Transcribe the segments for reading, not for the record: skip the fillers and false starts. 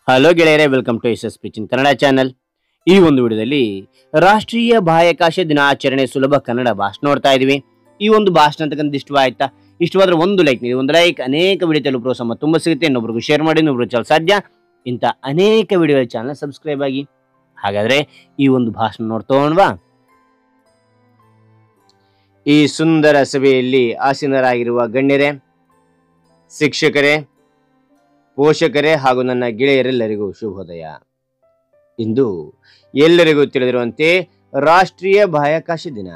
Hello ಗೆಳೆಯರೇ, welcome to S ಪಿಚಿನ್ Kannada channel. ಈ ಒಂದು ವಿಡಿಯೋದಲ್ಲಿ ರಾಷ್ಟ್ರೀಯ ಬಾಹ್ಯಾಕಾಶ ದಿನಾಚರಣೆ ಸುಲಭ ಕನ್ನಡ ಭಾಷಣ ನೋಡ್ತಾ ಇದೀವಿ. ಈ ಒಂದು ಭಾಷಣ ಅಂತಕ್ಕಂಥ ಇಷ್ಟವಾಯ್ತಾ? ಇಷ್ಟವಾದ್ರೆ ಒಂದು ಲೈಕ್ ನೀಡಿ. ಒಂದು ಲೈಕ್ ಅನೇಕ ವಿಡಿಯೋ ತೆಲುಗು ಪ್ರೋತ್ಸಾಹ ತುಂಬ ಸಿಗುತ್ತೆ. ಇನ್ನೊಬ್ರಿಗೂ ಶೇರ್ ಮಾಡಿ, ಇನ್ನೊಬ್ರು ಚಾನಲ್ ಸಾಧ್ಯ ಇಂಥ ಅನೇಕ ವಿಡಿಯೋ ಚಾನಲ್ ಸಬ್ಸ್ಕ್ರೈಬ್ ಆಗಿ. ಹಾಗಾದ್ರೆ ಈ ಒಂದು ಭಾಷಣ ನೋಡ್ತೋಣವಾ? ಈ ಸುಂದರ ಸಭೆಯಲ್ಲಿ ಆಸೀನರಾಗಿರುವ ಗಣ್ಯರೇ, ಶಿಕ್ಷಕರೇ, ಪೋಷಕರೇ ಹಾಗೂ ನನ್ನ ಗೆಳೆಯರೆಲ್ಲರಿಗೂ ಶುಭೋದಯ. ಇಂದು ಎಲ್ಲರಿಗೂ ತಿಳಿದಿರುವಂತೆ ರಾಷ್ಟ್ರೀಯ ಬಾಹ್ಯಾಕಾಶ ದಿನ.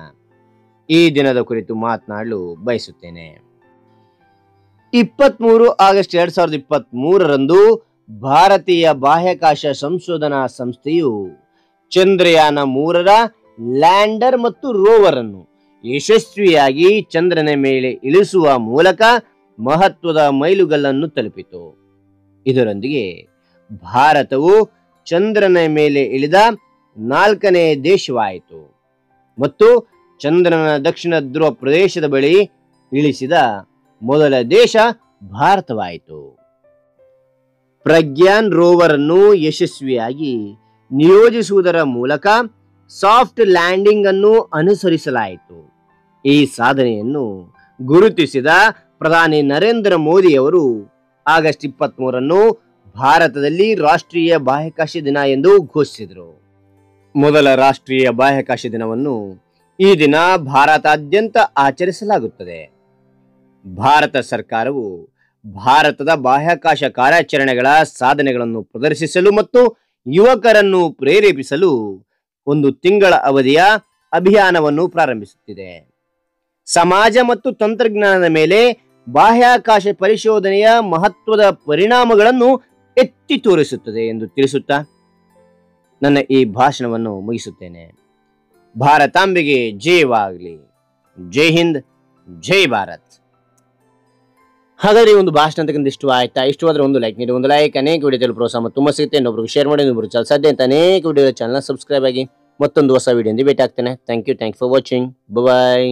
ಈ ದಿನದ ಕುರಿತು ಮಾತನಾಡಲು ಬಯಸುತ್ತೇನೆ. 23 ಆಗಸ್ಟ್ 2023ರಂದು ಭಾರತೀಯ ಬಾಹ್ಯಾಕಾಶ ಸಂಶೋಧನಾ ಸಂಸ್ಥೆಯು ಚಂದ್ರಯಾನ 3ರ ಲ್ಯಾಂಡರ್ ಮತ್ತು ರೋವರ್ ಅನ್ನು ಯಶಸ್ವಿಯಾಗಿ ಚಂದ್ರನ ಮೇಲೆ ಇಳಿಸುವ ಮೂಲಕ ಮಹತ್ವದ ಮೈಲುಗಲ್ಲನ್ನು ತಲುಪಿತು. ಇದರೊಂದಿಗೆ ಭಾರತವು ಚಂದ್ರನ ಮೇಲೆ ಇಳಿದ 4ನೇ ದೇಶವಾಯಿತು ಮತ್ತು ಚಂದ್ರನ ದಕ್ಷಿಣ ಧ್ರುವ ಪ್ರದೇಶದ ಬಳಿ ಇಳಿಸಿದ ಮೊದಲ ದೇಶ ಭಾರತವಾಯಿತು. ಪ್ರಜ್ಞಾನ್ ರೋವರ್ ಅನ್ನು ಯಶಸ್ವಿಯಾಗಿ ನಿಯೋಜಿಸುವುದರ ಮೂಲಕ ಸಾಫ್ಟ್ ಲ್ಯಾಂಡಿಂಗ್ ಅನ್ನು ಅನುಸರಿಸಲಾಯಿತು. ಈ ಸಾಧನೆಯನ್ನು ಗುರುತಿಸಿದ ಪ್ರಧಾನಿ ನರೇಂದ್ರ ಮೋದಿ ಅವರು ಆಗಸ್ಟ್ 23ನ್ನು ಭಾರತದಲ್ಲಿ ರಾಷ್ಟ್ರೀಯ ಬಾಹ್ಯಾಕಾಶ ದಿನ ಎಂದು ಘೋಷಿಸಿದರು. ಮೊದಲ ರಾಷ್ಟ್ರೀಯ ಬಾಹ್ಯಾಕಾಶ ದಿನವನ್ನು ಈ ದಿನ ಭಾರತಾದ್ಯಂತ ಆಚರಿಸಲಾಗುತ್ತದೆ. ಭಾರತ ಸರ್ಕಾರವು ಭಾರತದ ಬಾಹ್ಯಾಕಾಶ ಕಾರ್ಯಾಚರಣೆಗಳ ಸಾಧನೆಗಳನ್ನು ಪ್ರದರ್ಶಿಸಲು ಮತ್ತು ಯುವಕರನ್ನು ಪ್ರೇರೇಪಿಸಲು ಒಂದು ತಿಂಗಳ ಅವಧಿಯ ಅಭಿಯಾನವನ್ನು ಪ್ರಾರಂಭಿಸುತ್ತಿದೆ. ಸಮಾಜ ಮತ್ತು ತಂತ್ರಜ್ಞಾನದ ಮೇಲೆ ಬಾಹ್ಯಾಕಾಶ ಪರಿಶೋಧನೆಯ ಮಹತ್ವದ ಪರಿಣಾಮಗಳನ್ನು ಎತ್ತಿ ತೋರಿಸುತ್ತದೆ ಎಂದು ತಿಳಿಸುತ್ತಾ ನನ್ನ ಈ ಭಾಷಣವನ್ನು ಮುಗಿಸುತ್ತೇನೆ. ಭಾರತಾಂಬೆಗೆ ಜಯವಾಗಲಿ. ಜೈ ಹಿಂದ್, ಜೈ ಭಾರತ್. ಹಾಗಾದ್ರೆ ಈ ಒಂದು ಭಾಷಣ ಅಂತಕ್ಕಂಥ ಇಷ್ಟವಾಯ್ತಾ? ಇಷ್ಟವಾದ್ರೆ ಒಂದು ಲೈಕ್ ನೀಡಿ. ಒಂದು ಲೈಕ್ ಅನೇಕ ವಿಡಿಯೋ ಪ್ರೋತ್ಸಾಹ ತುಂಬ ಸಿಗುತ್ತೆ. ಇನ್ನೊಬ್ರಿಗೆ ಶೇರ್ ಮಾಡಿ, ಇನ್ನೊಬ್ರು ಚಾನಲ್ ಸಾಧ್ಯ ಅಂತ ಅನೇಕ ವಿಡಿಯೋ ಚಾನಲ್ ಸಬ್ಸ್ಕ್ರೈಬ್ ಆಗಿ. ಮತ್ತೊಂದು ಹೊಸ ವಿಡಿಯೋದಿಂದ ಭೇಟಿ ಆಗ್ತೇನೆ. Thank you for watching. Bye.